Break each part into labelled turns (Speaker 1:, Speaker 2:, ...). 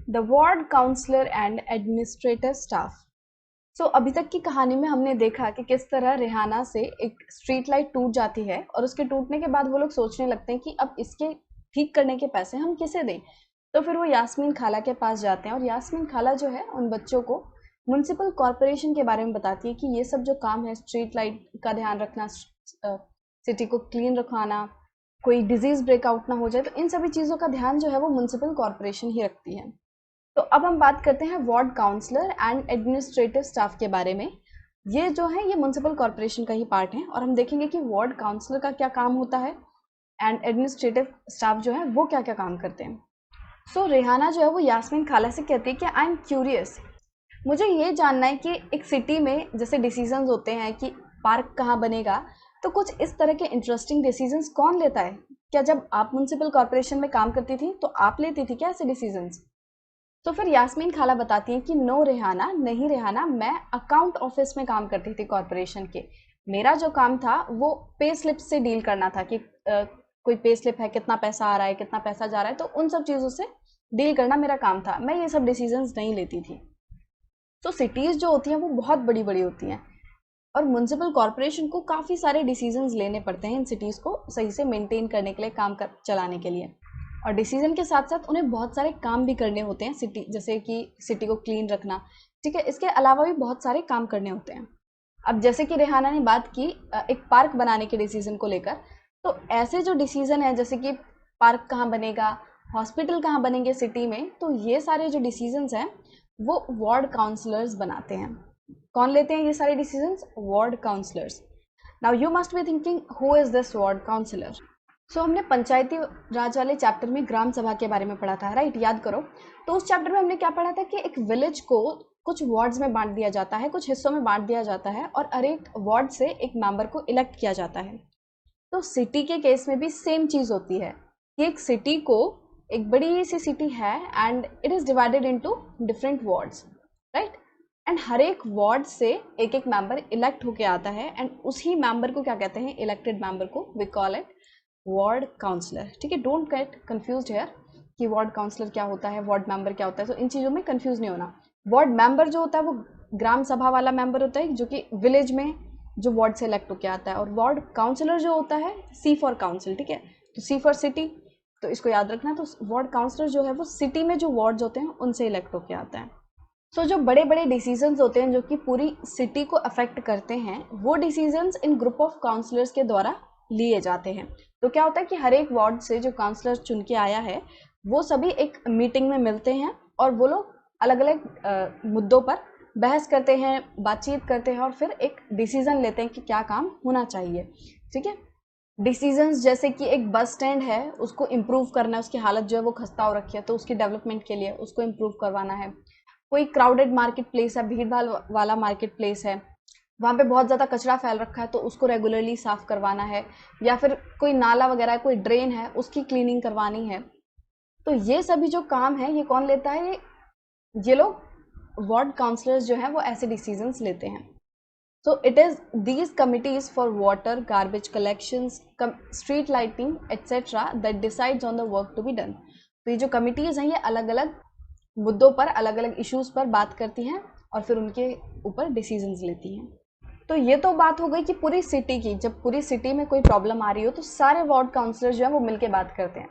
Speaker 1: The ward councillor and administrative staff. So अभी तक की कहानी में हमने देखा कि किस तरह रेहाना से एक स्ट्रीट लाइट टूट जाती है और उसके टूटने के बाद वो लोग सोचने लगते हैं कि अब इसके ठीक करने के पैसे हम किसे दें। तो फिर वो यास्मीन खाला के पास जाते हैं और यास्मीन खाला जो है उन बच्चों को म्युनिसिपल कॉरपोरेशन के बारे में बताती है कि ये सब जो काम है, स्ट्रीट लाइट का ध्यान रखना, सिटी को क्लीन रखवाना, कोई डिजीज ब्रेकआउट ना हो जाए, तो इन सभी चीज़ों का ध्यान जो है वो म्युनिसिपल कॉरपोरेशन ही रखती है। तो अब हम बात करते हैं ward councillor and administrative staff के बारे में। ये जो है ये म्युनिसिपल कॉरपोरेशन का ही पार्ट है और हम देखेंगे कि वार्ड काउंसलर का क्या काम होता है एंड एडमिनिस्ट्रेटिव स्टाफ जो है वो क्या क्या काम करते हैं। सो रेहाना जो है वो यास्मीन खाला से कहती है कि आई एम क्यूरियस, मुझे ये जानना है कि एक सिटी में जैसे डिसीजंस होते हैं कि पार्क कहाँ बनेगा, तो कुछ इस तरह के इंटरेस्टिंग डिसीजंस कौन लेता है? क्या जब आप म्युनिसिपल कॉरपोरेशन में काम करती थी तो आप लेती थी क्या ऐसे डिसीजंस? तो फिर यास्मीन खाला बताती हैं कि नो रेहाना, नहीं रेहाना, मैं अकाउंट ऑफिस में काम करती थी कॉरपोरेशन के। मेरा जो काम था वो पे स्लिप से डील करना था कि कोई पे स्लिप है, कितना पैसा आ रहा है, कितना पैसा जा रहा है, तो उन सब चीज़ों से डील करना मेरा काम था। मैं ये सब डिसीजंस नहीं लेती थी। तो सिटीज़ जो होती हैं वो बहुत बड़ी बड़ी होती हैं और म्युनिसिपल कॉरपोरेशन को काफ़ी सारे डिसीजंस लेने पड़ते हैं इन सिटीज़ को सही से मेंटेन करने के लिए, काम कर चलाने के लिए। और डिसीजन के साथ साथ उन्हें बहुत सारे काम भी करने होते हैं, सिटी जैसे कि सिटी को क्लीन रखना, ठीक है, इसके अलावा भी बहुत सारे काम करने होते हैं। अब जैसे कि रेहाना ने बात की एक पार्क बनाने के डिसीजन को लेकर, तो ऐसे जो डिसीजन है जैसे कि पार्क कहाँ बनेगा, हॉस्पिटल कहाँ बनेंगे सिटी में, तो ये सारे जो डिसीजंस हैं वो वार्ड काउंसलर्स बनाते हैं। कौन लेते हैं ये सारे decisions? Ward councillors. Now you must be thinking, who is this ward councillor? So हमने पंचायती राज वाले चैप्टर में ग्राम सभा के बारे में पढ़ा था, राइट? याद करो। तो उस चैप्टर में हमने क्या पढ़ा था कि एक विलेज को कुछ वार्ड्स में बांट दिया जाता है, कुछ हिस्सों में बांट दिया जाता है और हर एक वार्ड से एक मेंबर को इलेक्ट किया जाता है। तो सिटी के केस में भी सेम चीज़ होती है कि एक सिटी को, एक बड़ी सी सिटी है and it is divided into different wards, right? And हर एक वार्ड से एक एक मेंबर इलेक्ट होके आता है एंड उसी मेंबर को क्या कहते हैं? इलेक्टेड मेंबर को we call it ward councillor. ठीक है, डोंट गेट कंफ्यूज्ड हियर कि वार्ड काउंसलर क्या होता है, वार्ड मेंबर क्या होता है। तो इन चीज़ों में कंफ्यूज नहीं होना। वार्ड मेंबर जो होता है वो ग्राम सभा वाला मेंबर होता है जो कि विलेज में जो वार्ड से इलेक्ट होकर आता है, और वार्ड काउंसलर जो होता है सी फॉर काउंसिल, ठीक है, तो सी फॉर सिटी, तो इसको याद रखना। तो वार्ड काउंसलर जो है वो सिटी में जो वार्ड्स होते हैं उनसे इलेक्ट होकर आता है। सो जो बड़े बड़े डिसीजंस होते हैं जो कि पूरी सिटी को अफेक्ट करते हैं, वो decisions in group of councillors के द्वारा लिए जाते हैं। तो क्या होता है कि हर एक वार्ड से जो काउंसलर चुन के आया है वो सभी एक मीटिंग में मिलते हैं और वो लोग अलग अलग मुद्दों पर बहस करते हैं, बातचीत करते हैं और फिर एक डिसीजन लेते हैं कि क्या काम होना चाहिए। ठीक है, डिसीजंस जैसे कि एक बस स्टैंड है उसको इम्प्रूव करना है, उसकी हालत जो है वो खस्ता हो रखी है, तो उसकी डेवलपमेंट के लिए उसको इम्प्रूव करवाना है। कोई क्राउडेड मार्केट प्लेस है, भीड़ भाड़ वाला मार्केट प्लेस है, वहाँ पे बहुत ज़्यादा कचरा फैल रखा है तो उसको रेगुलरली साफ़ करवाना है, या फिर कोई नाला वगैरह, कोई ड्रेन है उसकी क्लीनिंग करवानी है। तो ये सभी जो काम है ये कौन लेता है? ये लोग वार्ड काउंसलर्स जो हैं वो ऐसे डिसीजंस लेते हैं। So it is these committees for water, garbage collections, street lighting, etc. that decides on the work to be done. तो ये जो कमिटीज़ हैं ये अलग अलग मुद्दों पर, अलग अलग इश्यूज़ पर बात करती हैं और फिर उनके ऊपर डिसीजंस लेती हैं। तो ये तो बात हो गई कि पूरी सिटी की, जब पूरी सिटी में कोई प्रॉब्लम आ रही हो तो सारे वार्ड काउंसलर जो है वो मिलके बात करते हैं।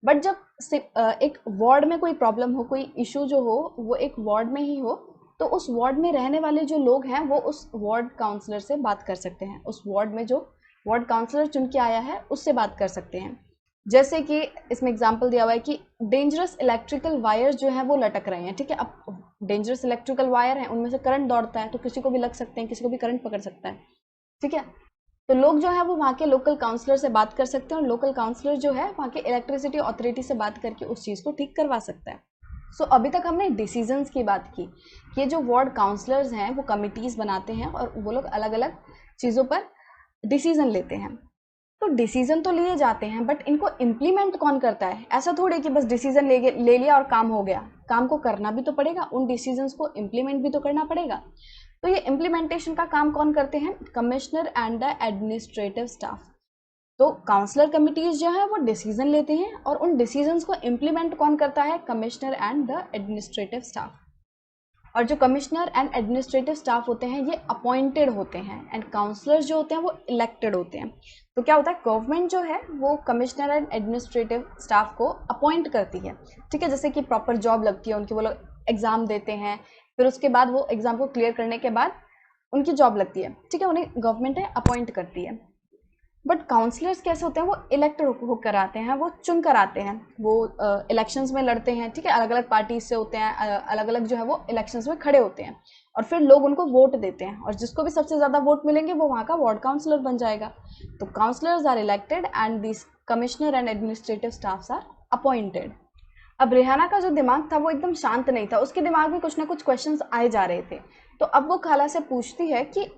Speaker 1: बट जब एक वार्ड में कोई प्रॉब्लम हो, कोई इशू जो हो वो एक वार्ड में ही हो, तो उस वार्ड में रहने वाले जो लोग हैं वो उस वार्ड काउंसलर से बात कर सकते हैं। उस वार्ड में जो वार्ड काउंसलर चुन के आया है उससे बात कर सकते हैं। जैसे कि इसमें एग्जांपल दिया हुआ है कि डेंजरस इलेक्ट्रिकल वायर जो है वो लटक रहे हैं। ठीक है, अब डेंजरस इलेक्ट्रिकल वायर हैं, उनमें से करंट दौड़ता है तो किसी को भी लग सकते हैं, किसी को भी करंट पकड़ सकता है। ठीक है, तो लोग जो है वो वहाँ के लोकल काउंसलर से बात कर सकते हैं और लोकल काउंसलर जो है वहाँ के इलेक्ट्रिसिटी अथॉरिटी से बात करके उस चीज़ को ठीक करवा सकता है। सो अभी तक हमने डिसीजंस की बात की कि ये जो वार्ड काउंसलर्स हैं वो कमिटीज़ बनाते हैं और वो लोग अलग अलग चीज़ों पर डिसीजन लेते हैं। तो डिसीजन तो लिए जाते हैं बट इनको इम्प्लीमेंट कौन करता है? ऐसा थोड़ी कि बस डिसीजन ले लिया और काम हो गया। काम को करना भी तो पड़ेगा, उन डिसीजंस को इम्प्लीमेंट भी तो करना पड़ेगा। तो ये इम्प्लीमेंटेशन का काम कौन करते हैं? Commissioner and the administrative staff. तो काउंसलर कमिटीज जो है वो डिसीजन लेते हैं और उन डिसीजंस को इम्प्लीमेंट कौन करता है? Commissioner and the administrative staff. और जो कमिश्नर एंड एडमिनिस्ट्रेटिव स्टाफ होते हैं ये अपॉइंटेड होते हैं एंड काउंसलर्स जो होते हैं वो इलेक्टेड होते हैं। तो क्या होता है, गवर्नमेंट जो है वो कमिश्नर एंड एडमिनिस्ट्रेटिव स्टाफ को अपॉइंट करती है, ठीक है, जैसे कि प्रॉपर जॉब लगती है उनकी, वो लोग एग्जाम देते हैं, फिर उसके बाद वो एग्जाम को क्लियर करने के बाद उनकी जॉब लगती है, ठीक है, उन्हें गवर्नमेंट अपॉइंट करती है। बट काउंसलर्स कैसे होते हैं? वो इलेक्ट होकर आते हैं, वो चुन कर आते हैं, वो इलेक्शंस में लड़ते हैं, ठीक है, अलग अलग पार्टीज से होते हैं, अलग अलग जो है वो इलेक्शंस में खड़े होते हैं और फिर लोग उनको वोट देते हैं और जिसको भी सबसे ज़्यादा वोट मिलेंगे वो वहाँ का वार्ड काउंसलर बन जाएगा। तो councillors are elected and this commissioner and administrative staffs are appointed. अब रेहाना का जो दिमाग था वो एकदम शांत नहीं था, उसके दिमाग में कुछ ना कुछ क्वेश्चंस आए जा रहे थे। तो अब वो खाला से पूछती है कि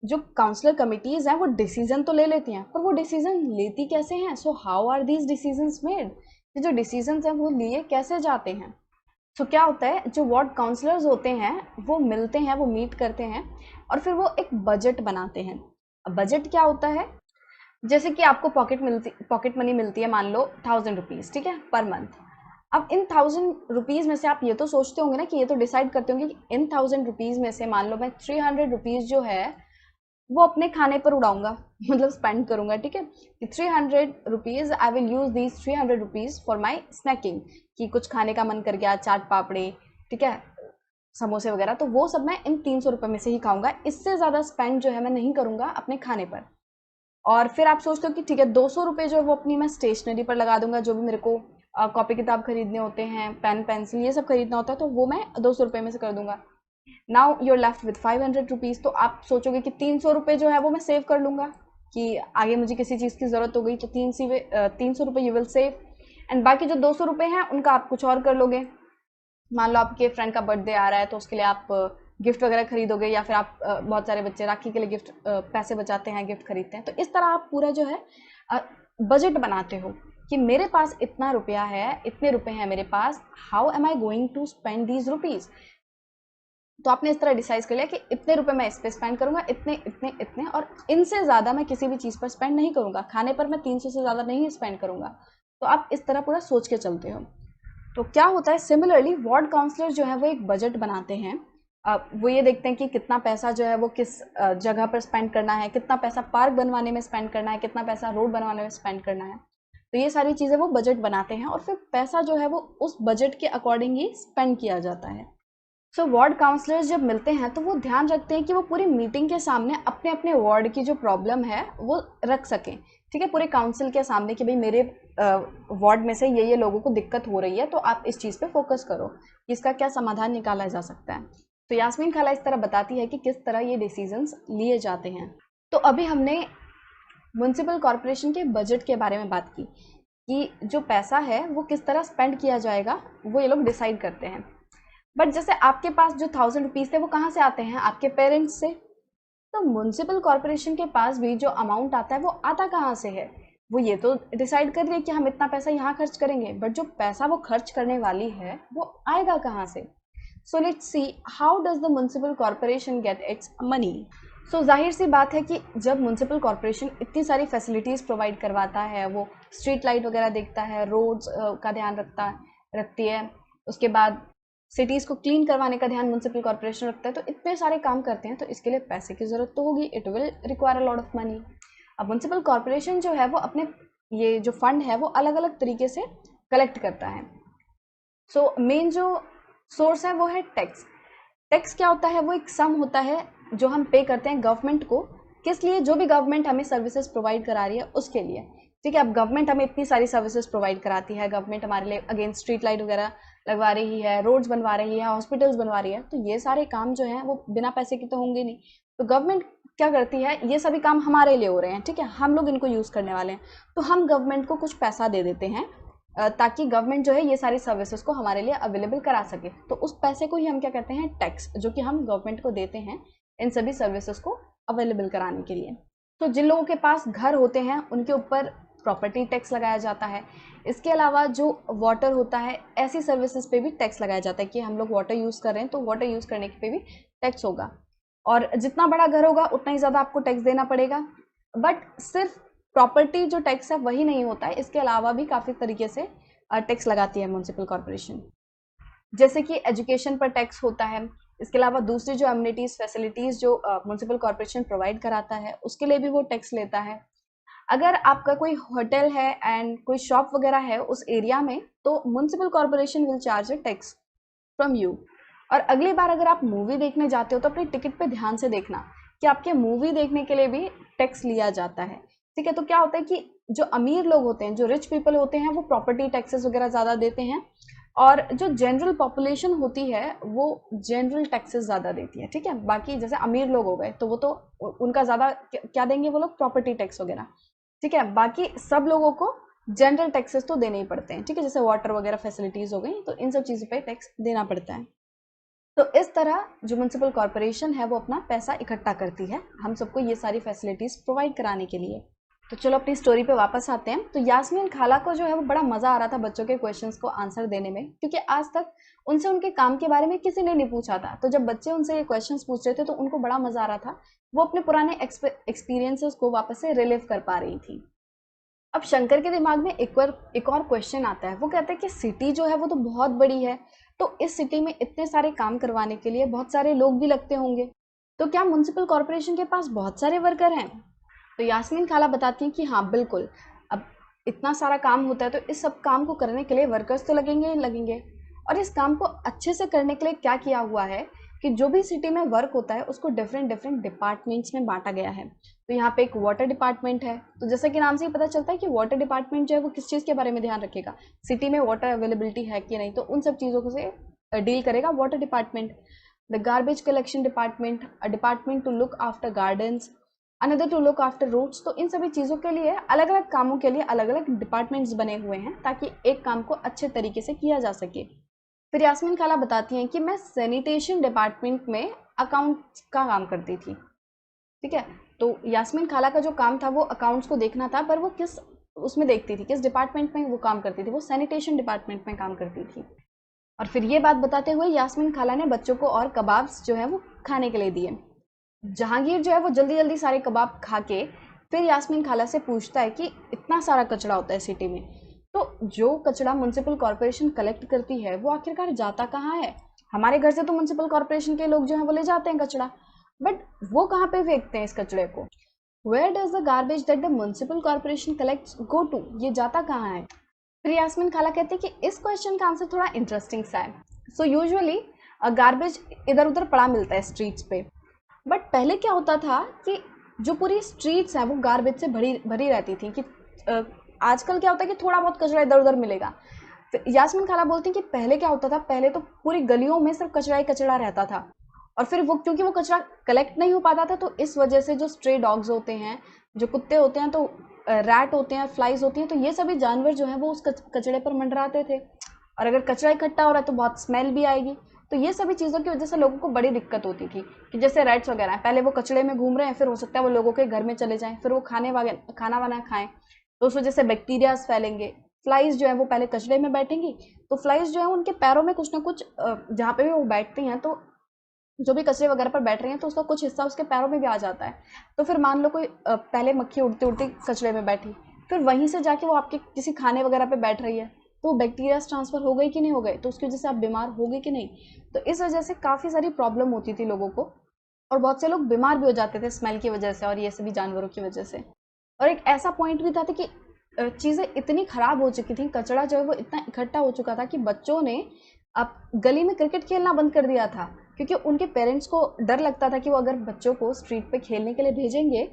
Speaker 1: जो काउंसलर कमिटीज हैं वो डिसीजन तो ले लेती हैं, पर वो डिसीजन लेती कैसे हैं? So how are these decisions made? जो डिसीजंस हैं वो लिए कैसे जाते हैं? तो क्या होता है, जो वार्ड काउंसलर्स होते हैं वो मिलते हैं, वो मीट करते हैं और फिर वो एक बजट बनाते हैं। अब बजट क्या होता है? जैसे कि आपको पॉकेट मनी मिलती है, मान लो 1000 रुपीज़, ठीक है, पर मंथ। अब इन 1000 रुपीज़ में से आप ये तो सोचते होंगे ना, कि ये तो डिसाइड करते होंगे कि इन 1000 रुपीज़ में से मान लो मैं 300 रुपीज़ जो है वो अपने खाने पर उड़ाऊंगा, मतलब स्पेंड करूंगा, ठीक है, कि 300 rupees I will use these 300 rupees for my snacking, कि कुछ खाने का मन कर गया, चाट पापड़ी, ठीक है, समोसे वगैरह, तो वो सब मैं इन 300 रुपये में से ही खाऊंगा, इससे ज़्यादा स्पेंड जो है मैं नहीं करूंगा अपने खाने पर। और फिर आप सोचते हो कि ठीक है, 200 रुपये जो है वो अपनी मैं स्टेशनरी पर लगा दूंगा, जो भी मेरे को कॉपी किताब खरीदने होते हैं, पेन पेंसिल ये सब खरीदना होता है, तो वो मैं 200 रुपये में से कर दूंगा। Now your left with 500 rupees. तो आप सोचोगे कि 300 रुपये जो है वो मैं सेव कर लूँगा, कि आगे मुझे किसी चीज़ की ज़रूरत हो गई तो 300 रुपये यू विल सेव, एंड बाकी जो 200 रुपये हैं उनका आप कुछ और कर लोगे। मान लो आपके फ्रेंड का बर्थडे आ रहा है तो उसके लिए आप गिफ्ट वगैरह खरीदोगे, या फिर आप बहुत सारे बच्चे राखी के लिए गिफ्ट पैसे बचाते हैं, गिफ्ट खरीदते हैं। तो इस तरह आप पूरा जो है बजट बनाते हो कि मेरे पास इतना रुपया है, इतने रुपए हैं मेरे पास, how am I going to spend these rupees. तो आपने इस तरह डिसाइड कर लिया कि इतने रुपए मैं इस पे स्पेंड करूंगा, इतने इतने इतने, और इनसे ज़्यादा मैं किसी भी चीज़ पर स्पेंड नहीं करूंगा, खाने पर मैं 300 से ज़्यादा नहीं स्पेंड करूंगा। तो आप इस तरह पूरा सोच के चलते हो। तो क्या होता है, सिमिलरली वार्ड काउंसलर जो है वो एक बजट बनाते हैं। वो ये देखते हैं कि कितना पैसा जो है वो किस जगह पर स्पेंड करना है, कितना पैसा पार्क बनवाने में स्पेंड करना है, कितना पैसा रोड बनवाने में स्पेंड करना है। तो ये सारी चीज़ें वो बजट बनाते हैं और फिर पैसा जो है वो उस बजट के अकॉर्डिंग ही स्पेंड किया जाता है। सो वार्ड काउंसलर्स जब मिलते हैं तो वो ध्यान रखते हैं कि वो पूरी मीटिंग के सामने अपने अपने वार्ड की जो प्रॉब्लम है वो रख सकें, ठीक है, पूरे काउंसिल के सामने, कि भाई मेरे वार्ड में से ये लोगों को दिक्कत हो रही है, तो आप इस चीज़ पे फोकस करो कि इसका क्या समाधान निकाला जा सकता है। तो यास्मीन खाला इस तरह बताती है कि किस तरह ये डिसीजंस लिए जाते हैं। तो अभी हमने म्युनिसिपल कॉरपोरेशन के बजट के बारे में बात की कि जो पैसा है वो किस तरह स्पेंड किया जाएगा वो ये लोग डिसाइड करते हैं। बट जैसे आपके पास जो 1000 रुपीज़ थे वो कहाँ से आते हैं? आपके पेरेंट्स से। तो म्युनिसिपल कॉरपोरेशन के पास भी जो अमाउंट आता है वो आता कहाँ से है? वो ये तो डिसाइड कर रही है कि हम इतना पैसा यहाँ खर्च करेंगे, बट जो पैसा वो खर्च करने वाली है वो आएगा कहाँ से? So let's see how does the municipal corporation get its money. So जाहिर सी बात है कि जब म्युनिसिपल कॉरपोरेशन इतनी सारी फैसिलिटीज़ प्रोवाइड करवाता है, वो स्ट्रीट लाइट वगैरह देखता है, रोड्स का ध्यान रखती है, उसके बाद सिटीज़ को क्लीन करवाने का ध्यान म्युनिसिपल कॉरपोरेशन रखता है, तो इतने सारे काम करते हैं, तो इसके लिए पैसे की ज़रूरत तो होगी, it will require a lot of money. अब म्युनिसिपल कॉरपोरेशन जो है वो अपने ये जो फंड है वो अलग अलग तरीके से कलेक्ट करता है। सो मेन जो सोर्स है वो है टैक्स। टैक्स क्या होता है? वो एक सम होता है जो हम पे करते हैं गवर्नमेंट को, किस लिए? जो भी गवर्नमेंट हमें सर्विसेज प्रोवाइड करा रही है उसके लिए, ठीक है। अब गवर्नमेंट हमें इतनी सारी सर्विसेज प्रोवाइड कराती है, गवर्नमेंट हमारे लिए अगेंस्ट स्ट्रीट लाइट वगैरह लगवा रही है, रोड्स बनवा रही है, हॉस्पिटल्स बनवा रही है, तो ये सारे काम जो हैं वो बिना पैसे के तो होंगे नहीं। तो गवर्नमेंट क्या करती है, ये सभी काम हमारे लिए हो रहे हैं, ठीक है, हम लोग इनको यूज़ करने वाले हैं, तो हम गवर्नमेंट को कुछ पैसा दे देते हैं ताकि गवर्नमेंट जो है ये सारी सर्विसेज को हमारे लिए अवेलेबल करा सके। तो उस पैसे को ही हम क्या कहते हैं? टैक्स, जो कि हम गवर्नमेंट को देते हैं इन सभी सर्विसेज को अवेलेबल कराने के लिए। तो जिन लोगों के पास घर होते हैं उनके ऊपर प्रॉपर्टी टैक्स लगाया जाता है। इसके अलावा जो वाटर होता है, ऐसी सर्विसेज पे भी टैक्स लगाया जाता है कि हम लोग वाटर यूज़ कर रहे हैं तो वाटर यूज़ करने पे भी टैक्स होगा, और जितना बड़ा घर होगा उतना ही ज़्यादा आपको टैक्स देना पड़ेगा। बट सिर्फ प्रॉपर्टी जो टैक्स है वही नहीं होता है, इसके अलावा भी काफ़ी तरीके से टैक्स लगाती है म्युनिसिपल कॉरपोरेशन। जैसे कि एजुकेशन पर टैक्स होता है, इसके अलावा दूसरी जो अम्यूनिटीज़ फैसिलिटीज़ जो म्युनिसिपल कॉरपोरेशन प्रोवाइड कराता है उसके लिए भी वो टैक्स लेता है। अगर आपका कोई होटल है एंड कोई शॉप वगैरह है उस एरिया में, तो municipal corporation will charge a tax from you. और अगली बार अगर आप मूवी देखने जाते हो तो अपनी टिकट पे ध्यान से देखना कि आपके मूवी देखने के लिए भी टैक्स लिया जाता है। ठीक है, तो क्या होता है कि जो अमीर लोग होते हैं, जो रिच पीपल होते हैं, वो प्रॉपर्टी टैक्सेस वगैरह ज़्यादा देते हैं, और जो जनरल पॉपुलेशन होती है वो जनरल टैक्सेस ज़्यादा देती है। ठीक है, बाकी जैसे अमीर लोग हो गए तो वो तो उनका ज़्यादा क्या देंगे वो लोग, प्रॉपर्टी टैक्स वगैरह। ठीक है, बाकी सब लोगों को जनरल टैक्सेस तो देने ही पड़ते हैं। ठीक है, जैसे वाटर वगैरह फैसिलिटीज़ हो गई, तो इन सब चीज़ों पे टैक्स देना पड़ता है। तो इस तरह जो म्युनिसिपल कॉरपोरेशन है वो अपना पैसा इकट्ठा करती है हम सबको ये सारी फैसिलिटीज़ प्रोवाइड कराने के लिए। तो चलो अपनी स्टोरी पे वापस आते हैं। तो यास्मीन खाला को जो है वो बड़ा मज़ा आ रहा था बच्चों के क्वेश्चंस को आंसर देने में, क्योंकि आज तक उनसे उनके काम के बारे में किसी ने नहीं पूछा था। तो जब बच्चे उनसे ये क्वेश्चंस पूछ रहे थे तो उनको बड़ा मज़ा आ रहा था, वो अपने पुराने एक्सपीरियंसेस को वापस से रिलीव कर पा रही थी। अब शंकर के दिमाग में एक और क्वेश्चन आता है। वो कहता है कि सिटी जो है वो तो बहुत बड़ी है, तो इस सिटी में इतने सारे काम करवाने के लिए बहुत सारे लोग भी लगते होंगे, तो क्या म्युनिसिपल कॉरपोरेशन के पास बहुत सारे वर्कर हैं? तो यास्मीन खाला बताती हैं कि हाँ बिल्कुल, अब इतना सारा काम होता है तो इस सब काम को करने के लिए वर्कर्स तो लगेंगे ही लगेंगे। और इस काम को अच्छे से करने के लिए क्या किया हुआ है कि जो भी सिटी में वर्क होता है उसको डिफरेंट डिफरेंट डिपार्टमेंट्स में बांटा गया है। तो यहाँ पे एक वाटर डिपार्टमेंट है, तो जैसा कि नाम से ही पता चलता है कि वाटर डिपार्टमेंट जो है वो किस चीज़ के बारे में ध्यान रखेगा, सिटी में वाटर अवेलेबिलिटी है कि नहीं, तो उन सब चीज़ों से डील करेगा water department. The garbage collection department, a department to look after gardens, another to look after roads. तो इन सभी चीज़ों के लिए अलग अलग कामों के लिए अलग अलग डिपार्टमेंट्स बने हुए हैं ताकि एक काम को अच्छे तरीके से किया जा सके। फिर यास्मीन खाला बताती हैं कि मैं सैनिटेशन डिपार्टमेंट में अकाउंट्स का काम करती थी। ठीक है, तो यास्मीन खाला का जो काम था वो अकाउंट्स को देखना था, पर वो किस उसमें देखती थी, किस डिपार्टमेंट में वो काम करती थी, वो सैनिटेशन डिपार्टमेंट में काम करती थी। और फिर ये बात बताते हुए यास्मीन खाला ने बच्चों को और कबाब्स जो है वो खाने के लिए दिए। जहांगीर जो है वो जल्दी जल्दी सारे कबाब खा के फिर यास्मीन खाला से पूछता है कि इतना सारा कचरा होता है सिटी में, तो जो कचरा म्युनिसिपल कॉरपोरेशन कलेक्ट करती है वो आखिरकार जाता कहाँ है? हमारे घर से तो म्युनिसिपल कॉरपोरेशन के लोग जो है वो ले जाते हैं कचरा, बट वो कहाँ पे फेंकते हैं इस कचरे को? Where does the garbage that the municipal corporation collects go to? ये जाता कहाँ है? फिर यास्मीन खाला कहते हैं कि इस क्वेश्चन का आंसर थोड़ा इंटरेस्टिंग सा है। सो यूजुअली गार्बेज इधर उधर पड़ा मिलता है स्ट्रीट्स पे, बट पहले क्या होता था कि जो पूरी स्ट्रीट्स हैं वो गार्बेज से भरी भरी रहती थी। कि आजकल क्या होता है कि थोड़ा बहुत कचरा इधर उधर मिलेगा। यास्मीन खाला बोलती हैं कि पहले क्या होता था, पहले तो पूरी गलियों में सिर्फ कचरा ही कचरा रहता था, और फिर वो क्योंकि वो कचरा कलेक्ट नहीं हो पाता था तो इस वजह से जो स्ट्रे डॉग्स होते हैं, जो कुत्ते होते हैं, तो रैट होते हैं, फ्लाइज होती हैं, तो ये सभी जानवर जो हैं वो उस कचरे पर मंडराते थे, और अगर कचरा इकट्ठा हो रहा है तो बहुत स्मेल भी आएगी। तो ये सभी चीज़ों की वजह से लोगों को बड़ी दिक्कत होती थी कि जैसे रैट्स वगैरह हैं, पहले वो कचड़े में घूम रहे हैं, फिर हो सकता है वो लोगों के घर में चले जाएं, फिर वो खाना वाना खाएं, तो उस वजह से बैक्टीरियाज फैलेंगे। फ्लाइज जो है वो पहले कचड़े में बैठेंगी, तो फ्लाइज जो है उनके पैरों में कुछ ना कुछ जहाँ पे भी वो बैठती हैं, तो जो भी कचरे वगैरह पर बैठ रही हैं तो उसका कुछ हिस्सा उसके पैरों में भी आ जाता है। तो फिर मान लो कोई पहले मक्खी उड़ती उड़ती कचरे में बैठी, फिर वहीं से जाके वो आपके किसी खाने वगैरह पे बैठ रही है, तो बैक्टीरिया ट्रांसफर हो गई कि नहीं हो गए, तो उसकी वजह से आप बीमार हो गए कि नहीं। तो इस वजह से काफ़ी सारी प्रॉब्लम होती थी लोगों को, और बहुत से लोग बीमार भी हो जाते थे स्मेल की वजह से और ये सभी जानवरों की वजह से। और एक ऐसा पॉइंट भी था कि चीज़ें इतनी ख़राब हो चुकी थी, कचरा जो है वो इतना इकट्ठा हो चुका था कि बच्चों ने अब गली में क्रिकेट खेलना बंद कर दिया था, क्योंकि उनके पेरेंट्स को डर लगता था कि वो अगर बच्चों को स्ट्रीट पे खेलने के लिए भेजेंगे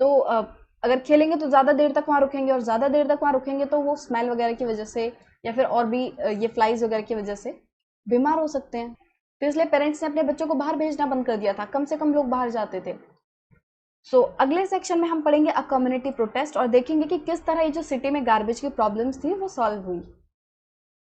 Speaker 1: तो अगर खेलेंगे तो ज़्यादा देर तक वहाँ रुकेंगे, और ज़्यादा देर तक वहाँ रुकेंगे तो वो स्मेल वगैरह की वजह से या फिर और भी ये फ्लाइज वगैरह की वजह से बीमार हो सकते हैं। तो इसलिए पेरेंट्स ने अपने बच्चों को बाहर भेजना बंद कर दिया था, कम से कम लोग बाहर जाते थे। अगले सेक्शन में हम पढ़ेंगे अ कम्युनिटी प्रोटेस्ट और देखेंगे कि किस तरह ये जो सिटी में गार्बेज की प्रॉब्लम्स थी वो सॉल्व हुई।